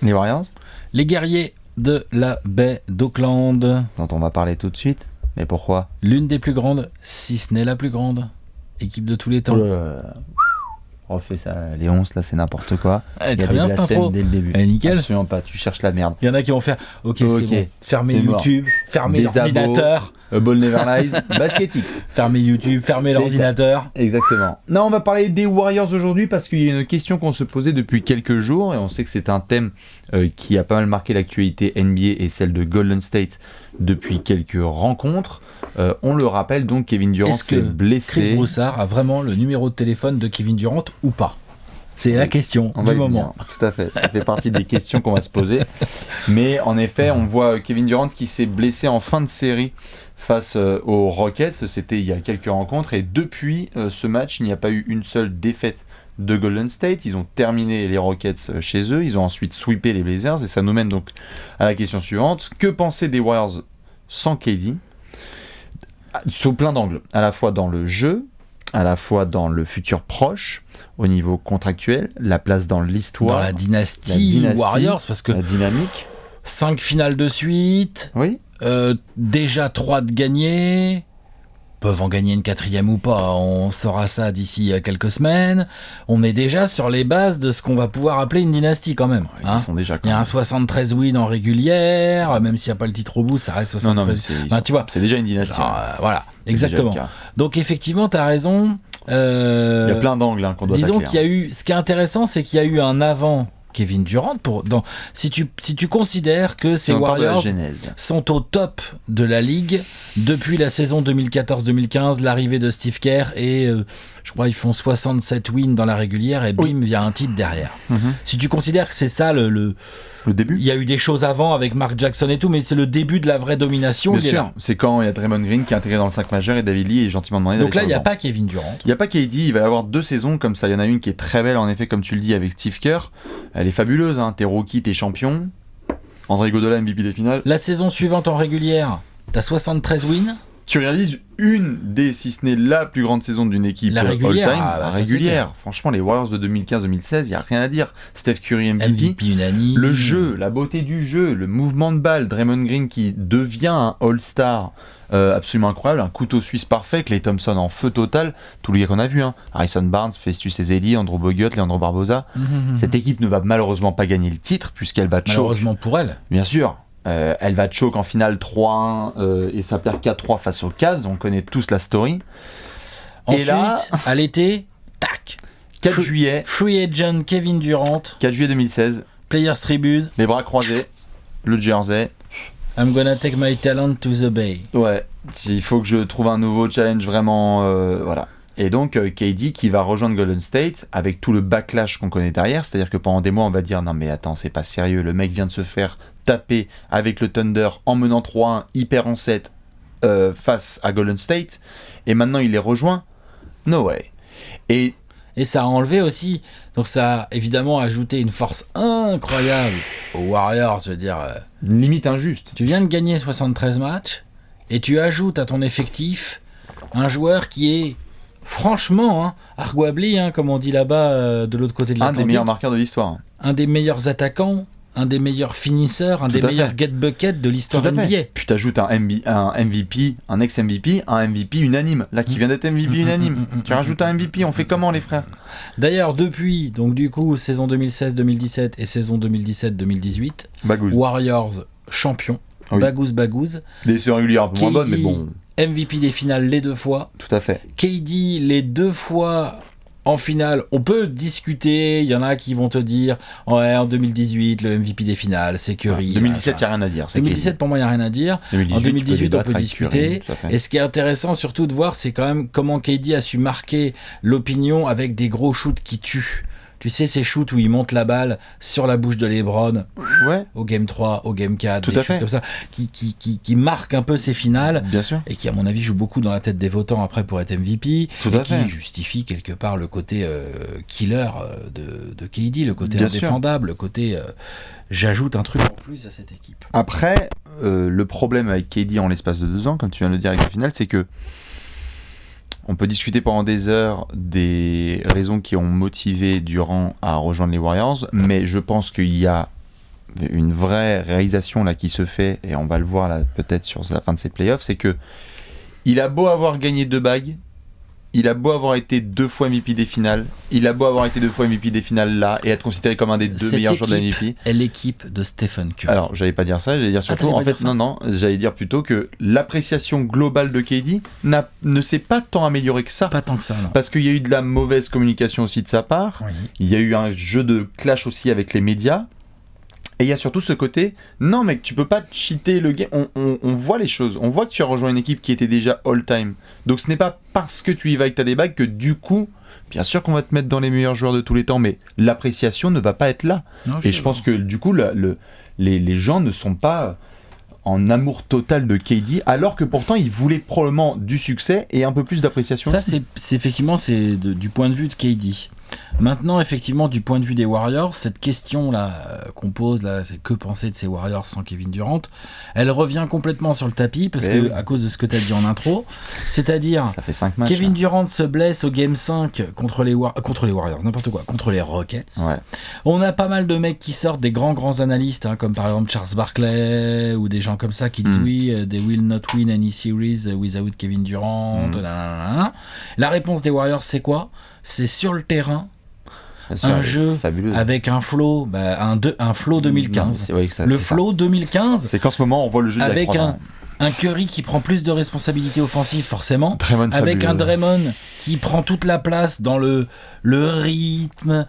Les Warriors, Les guerriers de la baie d'Auckland. dont on va parler tout de suite. Mais pourquoi? L'une des plus grandes, si ce n'est la plus grande, équipe de tous les temps. Refais ça, les 11, là, c'est n'importe quoi. Elle est Il y a très des bien cette blasphèmes intro. dès le début. Elle est nickel. Absolument pas, tu cherches la merde. Il y en a qui vont faire ok, c'est bon. Fermez c'est mort. YouTube, fermez Des abos. l'ordinateur. A Ball Never Lies, Basketix. Fermez YouTube, fermez C'est l'ordinateur. Exactement. Non, on va parler des Warriors aujourd'hui parce qu'il y a une question qu'on se posait depuis quelques jours et on sait que c'est un thème qui a pas mal marqué l'actualité NBA et celle de Golden State depuis quelques rencontres. On le rappelle donc, Kevin Durant Est-ce s'est que blessé. Chris Broussard a vraiment le numéro de téléphone de Kevin Durant ou pas? C'est la question On va du y moment. venir. Tout à fait. Ça fait partie des questions qu'on va se poser. Mais en effet, on voit Kevin Durant qui s'est blessé en fin de série face aux Rockets. C'était il y a quelques rencontres. Et depuis ce match, il n'y a pas eu une seule défaite de Golden State. Ils ont terminé les Rockets chez eux. Ils ont ensuite sweepé les Blazers. Et ça nous mène donc à la question suivante. Que penser des Warriors sans KD? Sous plein d'angles. À la fois dans le jeu, à la fois dans le futur proche, au niveau contractuel, la place dans l'histoire, Dans la dynastie Warriors, parce que la dynamique. 5 finales de suite, Oui. déjà 3 de gagnés, peuvent en gagner une 4e ou pas, on saura ça d'ici quelques semaines. On est déjà sur les bases de ce qu'on va pouvoir appeler une dynastie quand même. Ils Hein, sont déjà. il y a un 73 wins en régulière, même s'il n'y a pas le titre au bout, ça reste 73. Non, mais c'est, Enfin, tu vois, c'est déjà une dynastie. genre, voilà, C'est déjà exactement. le cas. Donc effectivement, tu as raison. Il y a plein d'angles qu'on doit Disons tacler, qu'il y a eu. Ce qui est intéressant, c'est qu'il y a eu un avant Kevin Durant. Si tu considères que ces C'est encore de la Warriors genèse. sont au top de la ligue depuis la saison 2014-2015, l'arrivée de Steve Kerr et je crois ils font 67 wins dans la régulière et bim, il y a un titre derrière. Si tu considères que c'est ça le début. Il y a eu des choses avant avec Mark Jackson et tout, mais c'est le début de la vraie domination. Bien il est sûr, là. c'est quand il y a Draymond Green qui est intégré dans le 5 majeur et David Lee est gentiment demandé Donc là, il n'y a d'aller pas Kevin Durant. Il n'y a pas KD, il va y avoir 2 saisons comme ça. Il y en a une qui est très belle, en effet, comme tu le dis, avec Steve Kerr. Elle est fabuleuse, hein. T'es rookie, t'es champion. André Iguodala, MVP des finales. La saison suivante en régulière, t'as 73 wins. Tu réalises une des, si ce n'est la plus grande saison d'une équipe La régulière, all-time. ah, bah, la ça, c'est régulière. clair. Franchement, les Warriors de 2015-2016, il n'y a rien à dire. Steph Curry MVP. MVP unanime. Le jeu, la beauté du jeu, le mouvement de balle, Draymond Green qui devient un All-Star absolument incroyable, un couteau suisse parfait, Klay Thompson en feu total, tous les gars qu'on a vus, hein. Harrison Barnes, Festus Ezeli, Andrew Bogut, Leandro Barbosa. Cette équipe ne va malheureusement pas gagner le titre puisqu'elle bat choke. Malheureusement pour elle. Bien sûr. Elle va choke en finale 3-1 et ça perd 4-3 face aux Cavs, on connaît tous la story. Ensuite, Et là, à l'été, tac. 4 juillet, Free agent Kevin Durant, 4 juillet 2016, Players Tribune, les bras croisés, le jersey. I'm gonna take my talent to the bay. Ouais, il faut que je trouve un nouveau challenge vraiment, voilà. Et donc KD qui va rejoindre Golden State avec tout le backlash qu'on connaît derrière, c'est-à-dire que pendant des mois on va dire non mais attends c'est pas sérieux, le mec vient de se faire taper avec le Thunder en menant 3-1, hyper en 7 face à Golden State, et maintenant il les rejoint, no way. Et ça a enlevé aussi, donc ça a évidemment ajouté une force incroyable aux Warriors, je veux dire. Limite injuste. Tu viens de gagner 73 matchs et tu ajoutes à ton effectif un joueur qui est franchement, hein, arguably, hein, comme on dit là-bas de l'autre côté de Un l'Atlantique, des meilleurs marqueurs de l'histoire. un des meilleurs attaquants, un des meilleurs finisseurs, un Tout des à meilleurs fait. get-bucket de l'histoire Tout à NBA. fait. Puis t'ajoutes un MVP, un ex-MVP, un MVP unanime. Là, qui vient d'être MVP unanime. Tu rajoutes un MVP, on fait comment les frères? D'ailleurs, depuis, donc du coup, saison 2016-2017 et saison 2017-2018, Bagouze. Warriors champion, Oui. bagouze. Des séries régulières un peu moins bonnes, mais bon, MVP des finales les 2 fois. tout à fait. KD les 2 fois en finale. On peut discuter, il y en a qui vont te dire ouais, en 2018, le MVP des finales, c'est Curry. 2017, il n'y a rien à dire. C'est 2017, pour moi, il n'y a rien à dire. 2018, En 2018, tu peux on débattre peut avec discuter. Curry, tout à fait. Et ce qui est intéressant surtout de voir, c'est quand même comment KD a su marquer l'opinion avec des gros shoots qui tuent. Tu sais, ces shoots où il monte la balle sur la bouche de LeBron Ouais, au Game 3, au Game 4, Tout des à shoots fait. comme ça, qui marquent un peu ces finales bien sûr. et qui, à mon avis, joue beaucoup dans la tête des votants après pour être MVP, Tout et à qui fait. justifie quelque part le côté killer de KD, le côté Bien sûr. indéfendable, le côté j'ajoute un truc en plus à cette équipe. Après, le problème avec KD en l'espace de 2 ans, comme tu viens de le dire avec la finale, c'est que on peut discuter pendant des heures des raisons qui ont motivé Durant à rejoindre les Warriors, mais je pense qu'il y a une vraie réalisation là qui se fait, et on va le voir là peut-être sur la fin de ses playoffs, c'est que il a beau avoir gagné 2 bagues, il a beau avoir été 2 fois MVP des finales, il a beau avoir été 2 fois MVP des finales là, et être considéré comme un des 2 meilleurs joueurs de la MVP. Est l'équipe de Stephen Curry. Alors, j'allais pas dire ça, j'allais dire surtout, en fait, non, j'allais dire plutôt que l'appréciation globale de KD ne s'est pas tant améliorée que ça. Pas tant que ça, non. Parce qu'il y a eu de la mauvaise communication aussi de sa part, Oui. il y a eu un jeu de clash aussi avec les médias, et il y a surtout ce côté, non mec, tu peux pas cheater le game, on voit les choses, on voit que tu as rejoint une équipe qui était déjà all-time, donc ce n'est pas parce que tu y vas avec ta des bagues que du coup, bien sûr qu'on va te mettre dans les meilleurs joueurs de tous les temps, mais l'appréciation ne va pas être là. Non, et je pense que du coup, les gens ne sont pas en amour total de KD, alors que pourtant ils voulaient probablement du succès et un peu plus d'appréciation. Ça, aussi. c'est effectivement du point de vue de KD. Maintenant, effectivement, du point de vue des Warriors, cette question-là qu'on pose, là, c'est que penser de ces Warriors sans Kevin Durant, elle revient complètement sur le tapis, parce que, à cause de ce que tu as dit en intro, c'est-à-dire, ça fait 5 matchs, Kevin Durant se blesse au Game 5 contre les Warriors, n'importe quoi, contre les Rockets. Ouais. On a pas mal de mecs qui sortent, des grands analystes, hein, comme par exemple Charles Barkley, ou des gens comme ça qui disent oui, they will not win any series without Kevin Durant. La réponse des Warriors, c'est quoi ? C'est sur le terrain, un jeu fabuleux. avec un flow, un flow 2015. Le flow 2015. C'est qu'en ce moment, on voit le jeu avec un Curry qui prend plus de responsabilités offensives, forcément. Draymond avec fabuleux. Un Draymond qui prend toute la place dans le rythme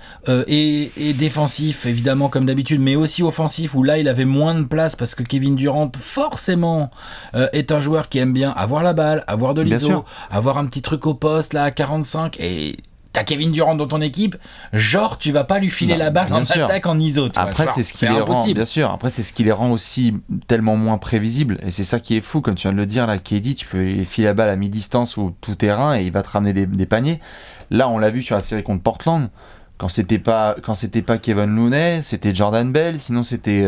et défensif, évidemment, comme d'habitude, mais aussi offensif, où là, il avait moins de place parce que Kevin Durant, forcément, est un joueur qui aime bien avoir la balle, avoir de l'ISO, avoir un petit truc au poste, là, à 45, et... T'as Kevin Durant dans ton équipe, genre tu vas pas lui filer la balle en attaque en ISO. Après, c'est ce qui les rend, bien sûr. Après, c'est ce qui les rend aussi tellement moins prévisibles. Et c'est ça qui est fou, comme tu viens de le dire là, KD, tu peux lui filer la balle à mi-distance ou tout terrain et il va te ramener des paniers. Là, on l'a vu sur la série contre Portland. Quand c'était pas Kevin Looney, c'était Jordan Bell, sinon c'était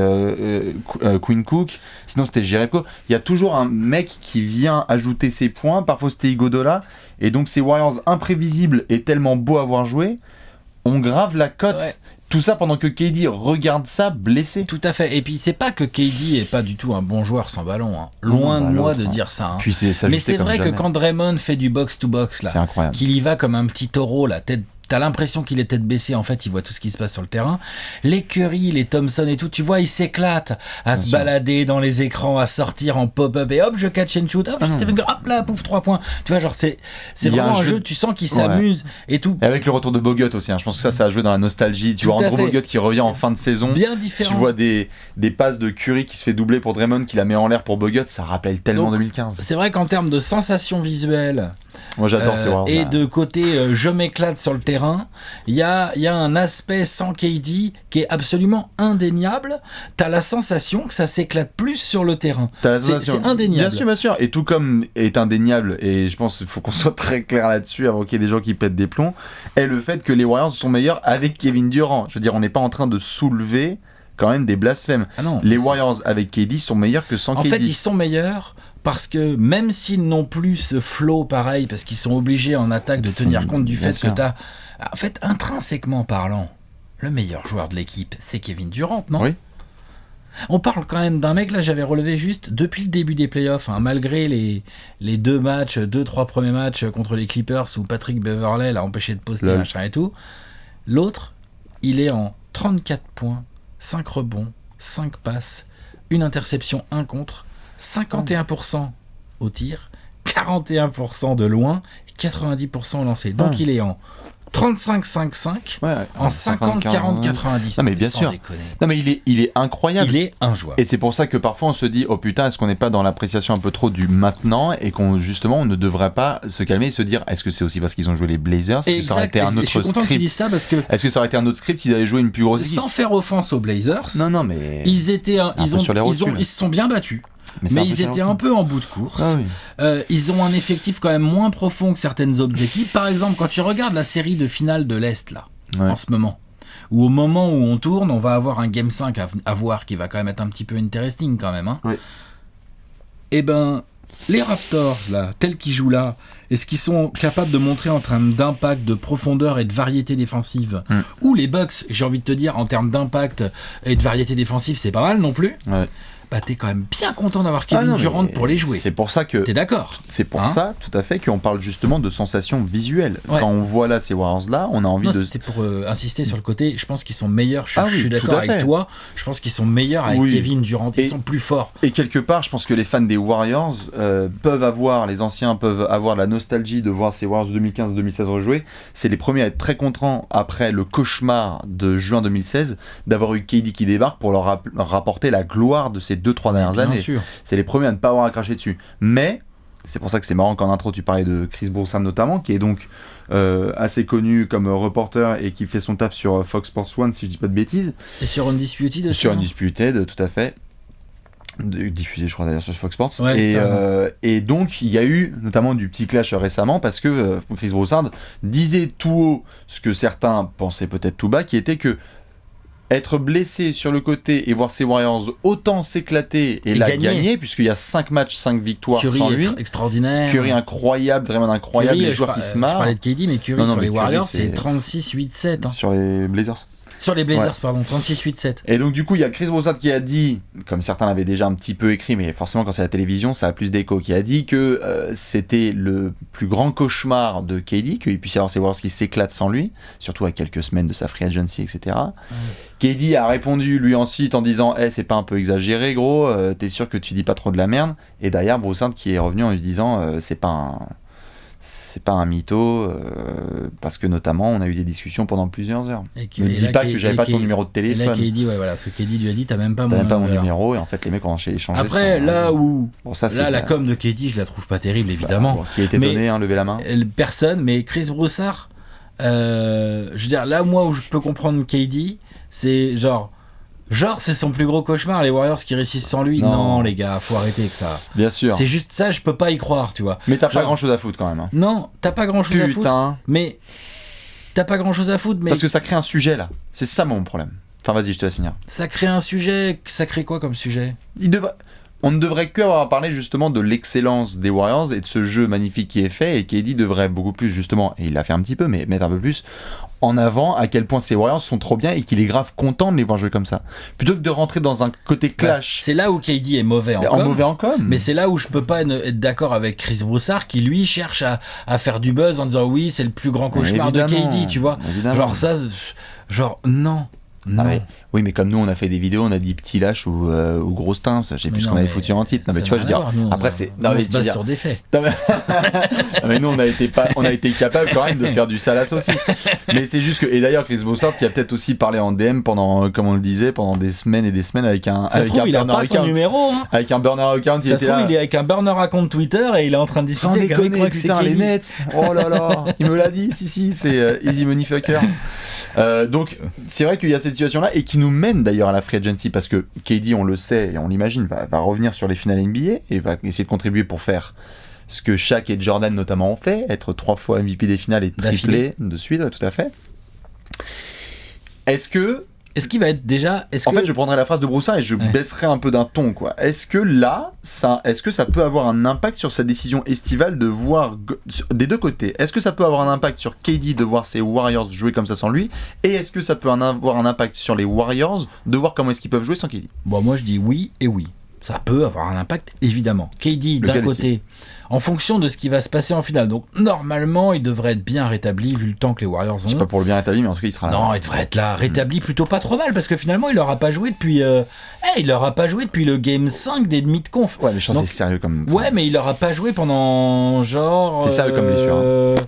Quinn Cook, sinon c'était Jerebko. Il y a toujours un mec qui vient ajouter ses points, parfois c'était Iguodala, et donc ces Warriors imprévisibles et tellement beaux à voir jouer, on grave la cote. Ouais. Tout ça pendant que KD regarde ça blessé. Tout à fait. Et puis c'est pas que KD est pas du tout un bon joueur sans ballon. Hein. Loin de moi de dire ça. Hein. Puis mais c'est vrai que quand Draymond fait du box-to-box, là, qu'il y va comme un petit taureau, la tête. T'as l'impression qu'il est tête baissée, en fait, il voit tout ce qui se passe sur le terrain. Les Curry, les Thompson et tout, tu vois, ils s'éclatent à se balader dans les écrans, à sortir en pop-up et hop, je catch and shoot, hop, Stephen Curry, hop là, pouf, 3 points. Tu vois, genre, c'est vraiment un jeu, tu sens qu'il s'amuse et tout. Et avec le retour de Bogut aussi, hein, je pense que ça a joué dans la nostalgie. Tu vois Andrew Bogut qui revient en fin de saison. Bien différent. Tu vois des passes de Curry qui se fait doubler pour Draymond, qui la met en l'air pour Bogut, ça rappelle tellement donc, 2015. C'est vrai qu'en termes de sensations visuelles, moi j'adore ces Warriors. Et de côté, je m'éclate sur le terrain. Il y a un aspect sans KD qui est absolument indéniable. T'as la sensation que ça s'éclate plus sur le terrain. C'est indéniable. Bien sûr. Et tout comme est indéniable, et je pense qu'il faut qu'on soit très clair là-dessus avant qu'il y ait des gens qui pètent des plombs, est le fait que les Warriors sont meilleurs avec Kevin Durant. Je veux dire, on n'est pas en train de soulever quand même des blasphèmes. Ah non, les Warriors avec KD sont meilleurs que sans KD. En fait, ils sont meilleurs parce que même s'ils n'ont plus ce flow pareil, parce qu'ils sont obligés en attaque de tenir compte du fait que t'as... En fait, intrinsèquement parlant, le meilleur joueur de l'équipe, c'est Kevin Durant, non ? Oui. On parle quand même d'un mec, là j'avais relevé juste, depuis le début des playoffs, hein, malgré les 2-3 premiers matchs contre les Clippers où Patrick Beverley l'a empêché de poster, machin et tout, l'autre, il est en 34 points, 5 rebonds, 5 passes, 1 interception, 1 contre, 51% au tir, 41% de loin, 90% au lancer. Donc il est en 35-5-5, en 50-40-90. Non mais bien sûr. Non mais il est incroyable. Il est injouable. Et c'est pour ça que parfois on se dit oh putain, est-ce qu'on n'est pas dans l'appréciation un peu trop du maintenant et qu'on justement on ne devrait pas se calmer et se dire est-ce que c'est aussi parce qu'ils ont joué les Blazers, est-ce que ça aurait été un autre script. Je suis content que tu dises ça parce que est-ce que ça aurait été un autre script s'ils avaient joué une plus grosse équipe. Sans faire offense aux Blazers. Non mais ils se sont bien battus. Mais ils étaient un peu en bout de course. Ils ont un effectif quand même moins profond que certaines autres équipes. Par exemple, quand tu regardes la série de finale de l'Est, là, en ce moment, où au moment où on tourne, on va avoir un Game 5 à voir qui va quand même être un petit peu interesting quand même. Hein. Oui. Et ben, les Raptors, là, tels qu'ils jouent là, est-ce qu'ils sont capables de montrer en termes d'impact, de profondeur et de variété défensive ou les Bucks, j'ai envie de te dire, en termes d'impact et de variété défensive, c'est pas mal non plus. Ouais. Bah t'es quand même bien content d'avoir Kevin Durant pour les jouer. C'est pour ça que... T'es d'accord? C'est pour ça, tout à fait, qu'on parle justement de sensations visuelles. Ouais. Quand on voit là ces Warriors-là, on a envie de... C'était pour insister sur le côté, je pense qu'ils sont meilleurs, je suis d'accord avec toi, je pense qu'ils sont meilleurs avec Kevin Durant, ils sont plus forts. Et quelque part, je pense que les fans des Warriors peuvent avoir, les anciens peuvent avoir la nostalgie de voir ces Warriors 2015-2016 rejouer. C'est les premiers à être très contents, après le cauchemar de juin 2016, d'avoir eu KD qui débarque pour leur rapporter la gloire de ces 2-3 dernières années. Sûr. C'est les premiers à ne pas avoir à cracher dessus. Mais, c'est pour ça que c'est marrant qu'en intro tu parlais de Chris Broussard notamment, qui est donc assez connu comme reporter et qui fait son taf sur Fox Sports 1 si je dis pas de bêtises. Et sur Undisputed aussi. Sur Undisputed, tout à fait. Diffusé je crois d'ailleurs sur Fox Sports. Ouais, et donc il y a eu notamment du petit clash récemment parce que Chris Broussard disait tout haut ce que certains pensaient peut-être tout bas, qui était que être blessé sur le côté et voir ses Warriors autant s'éclater et la gagner, puisqu'il y a 5 matchs, 5 victoires Curry sans lui. Extraordinaire. Curry incroyable, Draymond incroyable, Curry, les joueurs qui se marrent. Je parlais de KD, mais Curry sur les Warriors, c'est 36-8-7. Sur les Blazers. Sur les Blazers, pardon, 36-8-7. Et donc du coup, il y a Chris Broussard qui a dit, comme certains l'avaient déjà un petit peu écrit, mais forcément quand c'est la télévision, ça a plus d'écho, qui a dit que c'était le plus grand cauchemar de KD, qu'il puisse y avoir ces Warriors qui s'éclatent sans lui, surtout à quelques semaines de sa free agency, etc. KD a répondu lui ensuite en disant « c'est pas un peu exagéré gros, t'es sûr que tu dis pas trop de la merde ?» Et derrière, Broussard qui est revenu en lui disant « c'est pas un mytho, parce que notamment on a eu des discussions pendant plusieurs heures. Ne dis pas que j'avais pas ton numéro de téléphone. Et là KD, voilà, ce que KD lui a dit, t'as même pas mon numéro, et en fait les mecs ont échangé. Après là où la com de KD, je la trouve pas terrible évidemment. Qui a été donné, levez la main. Personne, mais Chris Broussard, je veux dire là moi où je peux comprendre KD, c'est genre c'est son plus gros cauchemar, les Warriors qui réussissent sans lui. Non les gars, faut arrêter avec ça. Bien sûr. C'est juste ça, je peux pas y croire, tu vois. Mais t'as pas grand chose à foutre quand même. Non, t'as pas grand chose à foutre. Mais t'as pas grand chose à foutre. Mais... Parce que ça crée un sujet là. C'est ça mon problème. Enfin vas-y, je te laisse finir. Ça crée un sujet. Ça crée quoi comme sujet ? On ne devrait que avoir parlé justement de l'excellence des Warriors et de ce jeu magnifique qui est fait, et KD devrait beaucoup plus justement, et il l'a fait un petit peu, mais mettre un peu plus en avant à quel point ces Warriors sont trop bien et qu'il est grave content de les voir jouer comme ça. Plutôt que de rentrer dans un côté clash. C'est là où KD est mauvais en com. Mais c'est là où je peux pas être d'accord avec Chris Broussard qui lui cherche à faire du buzz en disant oui, c'est le plus grand cauchemar de KD, tu vois. Évidemment. Non. Oui, mais comme nous on a fait des vidéos, on a dit petit lâche ou gros stin, je sais plus ce qu'on avait foutu en titre. Non, mais tu vois, je veux dire, après c'est. On se base sur des faits. Mais nous on a été capable quand même de faire du salace aussi. Mais c'est juste que, et d'ailleurs Chris Broussard qui a peut-être aussi parlé en DM pendant, comme on le disait, pendant des semaines et des semaines avec un burner account. Numéro, hein. Avec un burner account. Ça se trouve, il est avec un burner account Twitter et il est en train de discuter avec les Nets. Oh là là, il me l'a dit. Si, c'est Easy Money Fucker. Donc c'est vrai qu'il y a cette situation là et qui nous mène d'ailleurs à la free agency, parce que KD, on le sait et on l'imagine, va revenir sur les finales NBA et va essayer de contribuer pour faire ce que Shaq et Jordan notamment ont fait, être 3 fois MVP des finales et triplé de suite, tout à fait. Est-ce qu'il va être déjà... En fait, je prendrai la phrase de Broussard et je baisserai un peu d'un ton, quoi. Est-ce que ça peut avoir un impact sur sa décision estivale de voir... Des deux côtés, est-ce que ça peut avoir un impact sur KD de voir ses Warriors jouer comme ça sans lui? Et est-ce que ça peut avoir un impact sur les Warriors de voir comment est-ce qu'ils peuvent jouer sans KD? Bon, moi je dis oui et oui. Ça peut avoir un impact, évidemment. KD, d'un côté, en fonction de ce qui va se passer en finale. Donc, normalement, il devrait être bien rétabli, vu le temps que les Warriors ont. C'est pas pour le bien rétabli, mais en tout cas, il sera là. Non, il devrait être là, rétabli plutôt pas trop mal, parce que finalement, il n'aura pas joué depuis... le Game 5 des demi de conf. Ouais, mais je pense que c'est sérieux comme... Ouais, mais il n'aura pas joué pendant, genre... C'est sérieux comme blessure.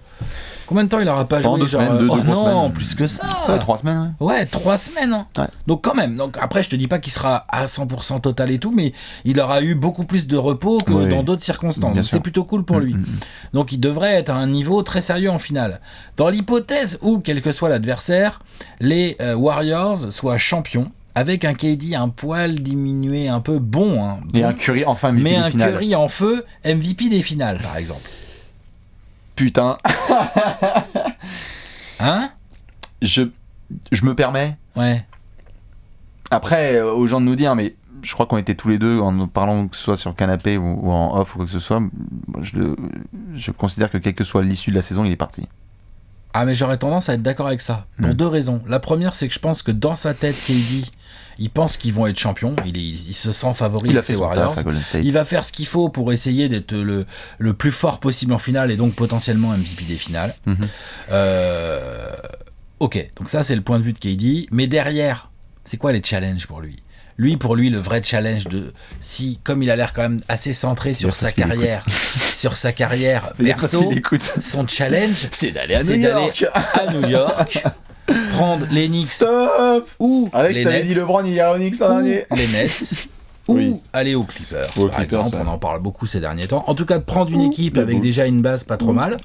Combien de temps il n'aura pas joué? 2 semaines, 2 semaines. Plus que ça. Ouais, 3 semaines. Ouais, 3 semaines. Hein. Ouais. Donc quand même. Donc après, je te dis pas qu'il sera à 100% total et tout, mais il aura eu beaucoup plus de repos que dans d'autres circonstances. Donc c'est plutôt cool pour lui. Donc il devrait être à un niveau très sérieux en finale. Dans l'hypothèse où, quel que soit l'adversaire, les Warriors soient champions, avec un KD un poil diminué, un peu bon. Hein, et un Curry enfin MVP des finales. Mais un Curry en feu, MVP des finales, par exemple. Putain. Hein? Je me permets. Ouais. Après, aux gens de nous dire, mais je crois qu'on était tous les deux en parlant, que ce soit sur le canapé ou en off ou quoi que ce soit, je considère que quelle que soit l'issue de la saison, il est parti. Ah, mais j'aurais tendance à être d'accord avec ça, pour deux raisons. La première, c'est que je pense que dans sa tête, KD, il pense qu'ils vont être champions, il se sent favori avec ses Warriors, il va faire ce qu'il faut pour essayer d'être le plus fort possible en finale et donc potentiellement MVP des finales. Ok, donc ça c'est le point de vue de KD, mais derrière, c'est quoi les challenges pour lui ? Pour lui, le vrai challenge si, comme il a l'air quand même assez centré sur sa carrière perso, son challenge, c'est d'aller à New York. Prendre les Knicks. Stop. Ou Alex, les t'avais Nets, dit LeBron, il y a les Knicks l'an dernier. Les Nets. Ou aller aux Clippers, par exemple, on en parle beaucoup ces derniers temps. En tout cas, de prendre une équipe avec déjà une base pas trop mal,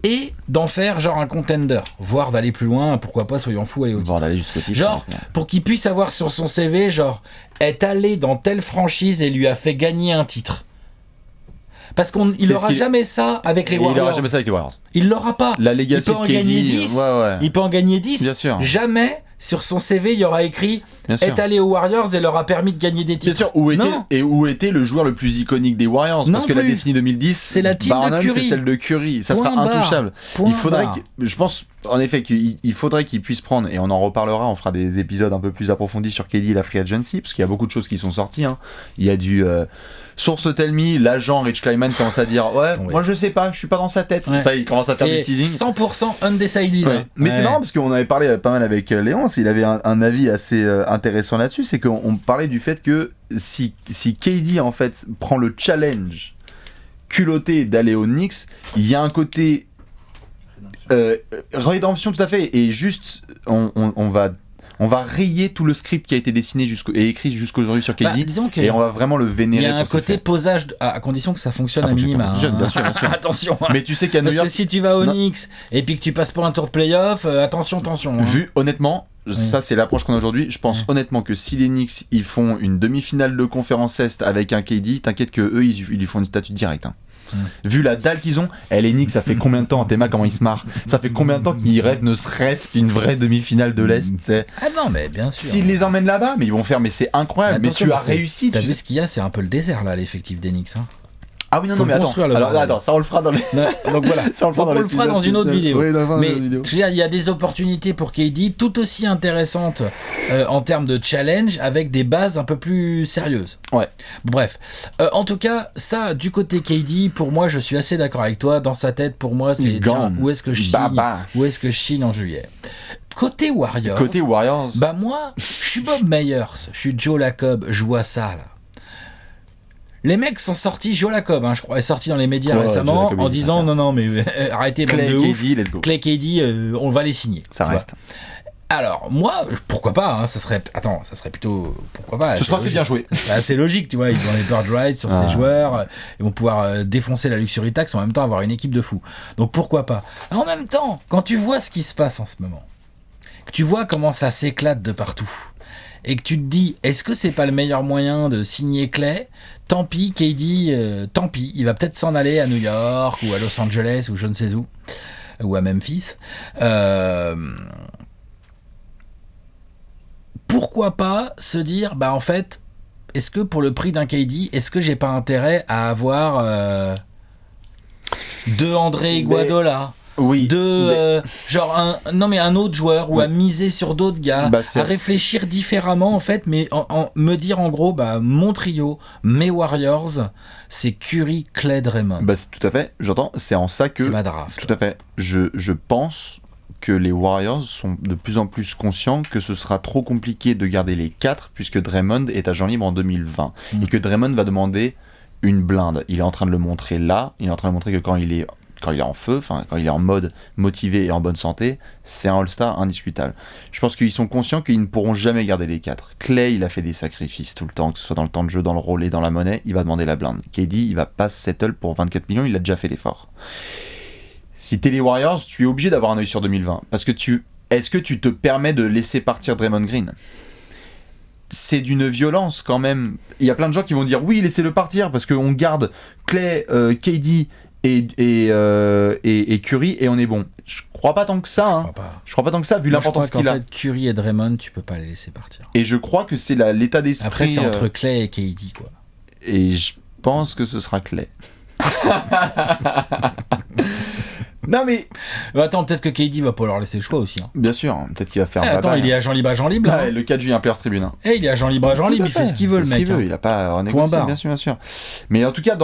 et d'en faire genre un contender, voire d'aller plus loin, pourquoi pas, soyons fous, aller au titre. D'aller jusqu'au titre. Genre, pour qu'il puisse avoir sur son CV, genre, est allé dans telle franchise et lui a fait gagner un titre. Parce qu'il n'aura jamais ça avec les Warriors. Il n'aura jamais ça avec les Warriors. Il l'aura pas. La legacy de KD, il peut en gagner 10. Bien sûr. Jamais sur son CV, il y aura écrit est allé aux Warriors et leur a permis de gagner des titres. Bien sûr. Où était le joueur le plus iconique des Warriors ? Parce que la décennie 2010, c'est la team de Curry. C'est celle de Curry. Ça sera intouchable. Il faudrait je pense en effet qu'il faudrait qu'il puisse prendre, et on en reparlera, on fera des épisodes un peu plus approfondis sur KD et la free agency, parce qu'il y a beaucoup de choses qui sont sorties. Il y a du source tell me, l'agent Rich Kleiman commence à dire moi je sais pas, je suis pas dans sa tête. Ça, il commence à faire du teasing. 100% undecided. Mais c'est marrant parce qu'on avait parlé pas mal avec Léonce, il avait un avis assez intéressant là-dessus, c'est qu'on parlait du fait que si KD en fait prend le challenge culotté d'aller aux Knicks, il y a un côté rédemption tout à fait, et juste on va rayer tout le script qui a été dessiné et écrit jusqu'aujourd'hui sur KD, et on va vraiment le vénérer. Il y a un côté posage, à condition que ça fonctionne à minima. Bien sûr. Attention. Mais tu sais qu'à New York, parce que si tu vas aux Knicks et puis que tu passes pas un tour de playoff, attention. Vu honnêtement, ça c'est l'approche qu'on a aujourd'hui. Je pense honnêtement que si les Knicks ils font une demi-finale de conférence Est avec un KD, t'inquiète que eux ils lui font une statue directe. Vu la dalle qu'ils ont, les Knicks, ça fait combien de temps, Théma, comment ils se marrent, ça fait combien de temps qu'ils rêvent ne serait-ce qu'une vraie demi-finale de l'Est, c'est... Ah non, mais bien sûr. S'ils les emmènent là-bas, mais ils vont faire, mais c'est incroyable, mais tu as réussi. T'as vu ce qu'il y a, c'est un peu le désert là, l'effectif des Knicks. Ah oui, non, mais attends, ça on le fera dans les... Donc voilà, ça on le fera dans une autre vidéo. Oui, mais il y a des opportunités pour KD tout aussi intéressantes en termes de challenge, avec des bases un peu plus sérieuses. Ouais. Bref, en tout cas, ça, du côté KD, pour moi, je suis assez d'accord avec toi. Dans sa tête, pour moi, c'est où est-ce que je signe, où est-ce que je signe en juillet. Côté Warriors, moi, je suis Bob Myers, je suis Joe Lacob, je vois ça là. Les mecs sont sortis, Joe Lacob, je crois, est sorti dans les médias récemment en disant non mais arrêtez, bande de ouf. Clay KD, on va les signer. Ça reste. Alors moi, pourquoi pas, ça serait plutôt pourquoi pas. Ce sera assez bien joué. C'est assez logique, tu vois, ils ont les bird rights sur ces joueurs, ils vont pouvoir défoncer la luxury tax, en même temps avoir une équipe de fous. Donc pourquoi pas. En même temps, quand tu vois ce qui se passe en ce moment, que tu vois comment ça s'éclate de partout, et que tu te dis, est-ce que c'est pas le meilleur moyen de signer Clay ? Tant pis, KD, tant pis, il va peut-être s'en aller à New York ou à Los Angeles ou je ne sais où, ou à Memphis. Pourquoi pas se dire, en fait, est-ce que pour le prix d'un KD, est-ce que j'ai pas intérêt à avoir deux André Iguodala ? Oui. Un autre joueur, ou à miser sur d'autres gars, à réfléchir différemment en fait, mais me dire en gros, mon trio, mes Warriors, c'est Curry, Clay, Draymond. Tout à fait, j'entends, c'est en ça que... C'est ma draft. Tout à fait, je pense que les Warriors sont de plus en plus conscients que ce sera trop compliqué de garder les 4, puisque Draymond est agent libre en 2020, et que Draymond va demander une blinde. Il est en train de le montrer là, il est en train de montrer que quand il est en feu, quand il est en mode motivé et en bonne santé, c'est un All-Star indiscutable. Je pense qu'ils sont conscients qu'ils ne pourront jamais garder les 4. Clay, il a fait des sacrifices tout le temps, que ce soit dans le temps de jeu, dans le rôle et dans la monnaie, il va demander la blinde. KD, il va pas settle pour 24 millions, il a déjà fait l'effort. Si t'es les Warriors, tu es obligé d'avoir un œil sur 2020, parce que est-ce que tu te permets de laisser partir Draymond Green ? C'est d'une violence quand même. Il y a plein de gens qui vont dire oui, laissez-le partir parce qu'on garde Clay, KD et Curry et on est bon. Je crois pas tant que ça. Hein. Je crois pas tant que ça vu l'importance qu'il a. En fait, Curry et Draymond, tu peux pas les laisser partir. Et je crois que c'est l'état d'esprit. Après, c'est entre Clay et KD, quoi. Et je pense que ce sera Clay. Non mais attends, peut-être que KD va pas leur laisser le choix aussi. Hein. Bien sûr, peut-être qu'il va faire. Attends, il est agent libre. Là, le 4 juillet Players Tribune. Hein. Il est agent libre, il fait ce qu'il veut, le mec. Il a pas renégocié, bien sûr. Mais en tout cas,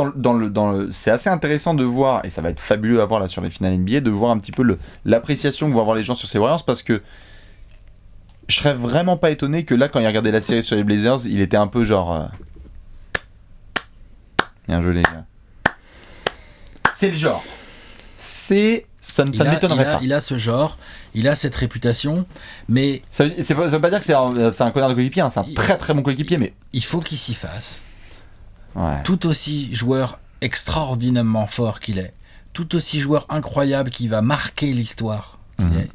c'est assez intéressant de voir, et ça va être fabuleux à voir là sur les finales NBA, de voir un petit peu l'appréciation que vont avoir les gens sur ces Warriors, parce que je serais vraiment pas étonné que là, quand il regardait la série sur les Blazers, il était un peu genre. Bien joué les gars. C'est le genre. Ça ne m'étonnerait pas. Il a ce genre, il a cette réputation, mais... Ça veut pas dire que c'est un connard de coéquipier, hein, c'est un très très bon coéquipier, mais... Il faut qu'il s'y fasse. Ouais. Tout aussi joueur extraordinairement fort qu'il est, tout aussi joueur incroyable qui va marquer l'histoire qu'il est,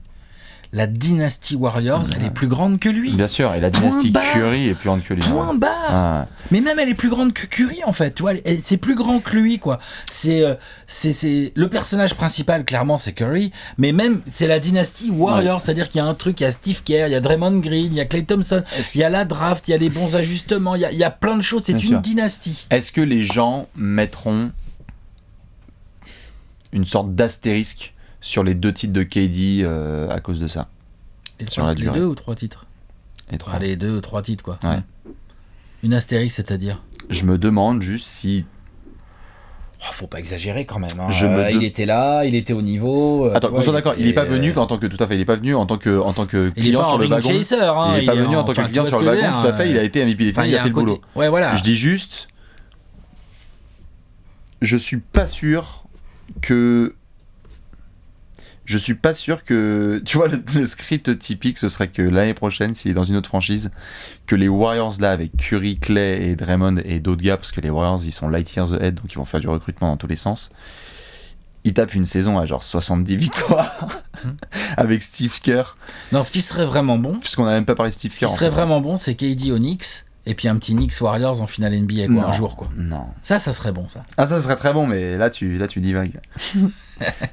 la dynastie Warriors, elle est plus grande que lui. Bien sûr, et la dynastie Curry est plus grande que lui. Point barre. Mais même elle est plus grande que Curry en fait. Tu vois, c'est plus grand que lui quoi. C'est le personnage principal clairement c'est Curry, mais même c'est la dynastie Warriors, c'est-à-dire qu'il y a un truc, il y a Steve Kerr, il y a Draymond Green, il y a Klay Thompson, il y a la draft, il y a les bons ajustements, il y a plein de choses. C'est une dynastie. Est-ce que les gens mettront une sorte d'astérisque sur les 2 titres de KD à cause de ça? Sur la durée. Les 2 ou 3 titres? Les 2 ou 3 titres quoi. Ouais. Une astérix, c'est-à-dire? Je me demande juste si... faut pas exagérer quand même. Hein. Il était là, il était au niveau. Attends, qu'on soit d'accord, il est pas venu en tant que tout à fait, il est pas venu en tant que client sur le wagon. Chaser, hein, il est pas venu en tant que client sur le wagon, tout à fait. Il a été MVP des finales, il a fait le boulot. Ouais, voilà. Je dis juste, je suis pas sûr que, tu vois, le script typique, ce serait que l'année prochaine, s'il est dans une autre franchise, que les Warriors là, avec Curry, Clay et Draymond et d'autres gars, parce que les Warriors, ils sont light years ahead, donc ils vont faire du recrutement dans tous les sens, ils tapent une saison à genre 70 victoires, avec Steve Kerr. Non, ce qui serait vraiment bon, puisqu'on n'a même pas parlé de Steve Kerr. Ce qui serait vraiment bon, c'est KD aux Knicks, et puis un petit Knicks Warriors en finale NBA, quoi, un jour, quoi. Non. Ça serait bon, ça. Ah, ça serait très bon, mais là, tu divagues.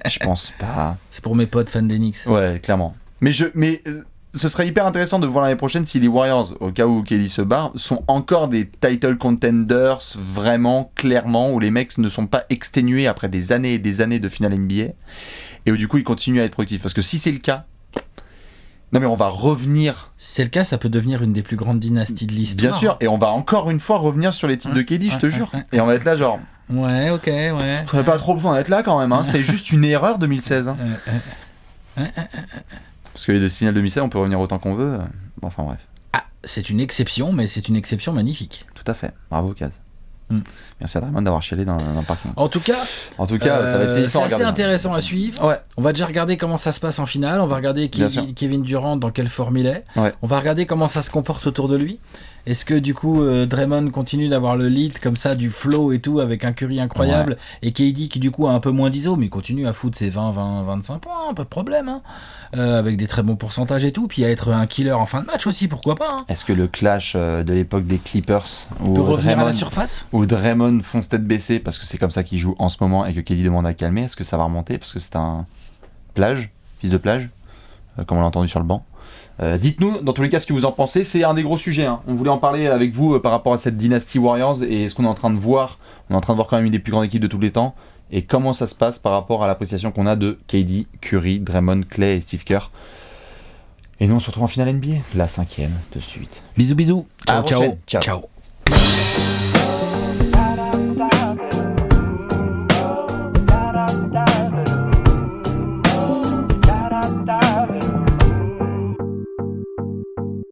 Je pense pas. C'est pour mes potes fans des Knicks. Ouais, clairement. Mais ce serait hyper intéressant de voir l'année prochaine si les Warriors, au cas où Kelly se barre, sont encore des title contenders, vraiment, clairement, où les mecs ne sont pas exténués après des années et des années de finale NBA, et où du coup ils continuent à être productifs. Parce que si c'est le cas, non mais on va revenir... Si c'est le cas, ça peut devenir une des plus grandes dynasties de l'histoire. Bien sûr, et on va encore une fois revenir sur les titres de KD, je te jure. Et on va être là genre... Ouais, ok, ouais. On n'a pas trop besoin d'être là quand même, hein. C'est juste une erreur 2016. Hein. Parce que les 2 finales 2016, on peut revenir autant qu'on veut. Bon, enfin bref. Ah, c'est une exception, mais c'est une exception magnifique. Tout à fait. Bravo, Kaz. Merci à Draymond d'avoir chialé dans le parking. En tout cas, ça va être c'est assez intéressant à suivre. Ouais. On va déjà regarder comment ça se passe en finale. On va regarder Kevin Durant dans quelle forme il est. Ouais. On va regarder comment ça se comporte autour de lui. Est-ce que du coup Draymond continue d'avoir le lead comme ça, du flow et tout, avec un Curry incroyable, et KD qui du coup a un peu moins d'ISO, mais continue à foutre ses 20, 25 points, pas de problème, hein, avec des très bons pourcentages et tout, puis à être un killer en fin de match aussi, pourquoi pas, hein. Est-ce que le clash de l'époque des Clippers peut revenir à la surface, où Draymond fonce tête baissée parce que c'est comme ça qu'il joue en ce moment et que KD demande à calmer, est-ce que ça va remonter parce que c'est un fils de plage, comme on l'a entendu sur le banc? Dites-nous dans tous les cas ce que vous en pensez, c'est un des gros sujets, hein. On voulait en parler avec vous par rapport à cette dynastie Warriors et ce qu'on est en train de voir. On est en train de voir quand même une des plus grandes équipes de tous les temps et comment ça se passe par rapport à l'appréciation qu'on a de KD, Curry, Draymond, Clay et Steve Kerr. Et nous on se retrouve en finale NBA, la 5e de suite. Bisous, ciao. Ciao.